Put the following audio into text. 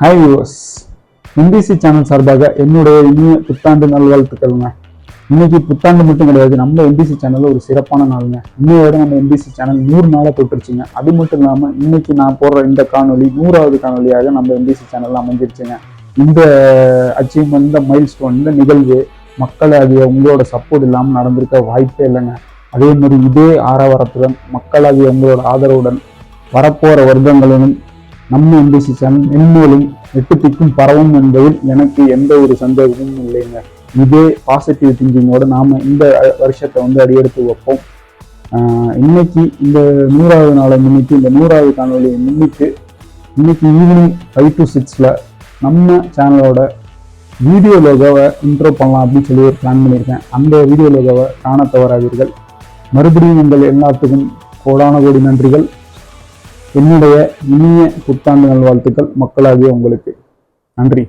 Hi viewers, MBC channel சார்பாக என்னுடைய இனிய புத்தாண்டு நல்வாழ்த்துக்கள்ங்க. இன்னைக்கு புத்தாண்டு மட்டும் கிடையாது, நம்ம எம்பிசி சேனல்ல ஒரு சிறப்பான நாளுங்க. இன்னையோட நம்ம எம்பிசி சேனல் 100 நாளை தொட்டுருச்சுங்க. அது மட்டும் இல்லாமல் இன்னைக்கு நான் போடுற இந்த காணொலி 100வது காணொலியாக நம்ம எம்பிசி சேனல்ல அமைஞ்சிருச்சுங்க. இந்த அச்சீவ்மெண்ட், இந்த மைல்ஸ்டோன், இந்த நிகழ்வு மக்களாகிய உங்களோட சப்போர்ட் இல்லாமல் நடந்திருக்க வாய்ப்பே இல்லைங்க. அதே மாதிரி இதே ஆரவாரத்துடன் மக்களாகிய உங்களோட ஆதரவுடன் வரப்போற வருடங்களிலும் நம்ம எம்பிசி சேனல் மென்மேலும் எட்டுத்திக்கும் பரவும் என்பதில் எனக்கு எந்த ஒரு சந்தேகமும் இல்லைங்க. இதே பாசிட்டிவ் திங்கிங்கோட நாம இந்த வருஷத்தை அடியெடுத்து வைப்போம். இன்னைக்கு இந்த 100வது நாளை முன்னிட்டு, இந்த 100வது காணொலியை முன்னிட்டு இன்னைக்கு ஈவினிங் 5 to 6 நம்ம சேனலோட வீடியோ லோகோவை இன்ட்ரோ பண்ணலாம் அப்படின்னு சொல்லி ஒரு பிளான் பண்ணியிருக்கேன். அந்த வீடியோ லோகோவை காண தவறாதீர்கள். மறுபடியும் உங்கள் எல்லாத்துக்கும் கோடான கோடி நன்றிகள். என்னுடைய இனிய புத்தாண்டு நல்வாழ்த்துக்கள் மக்களாகிய உங்களுக்கு. நன்றி.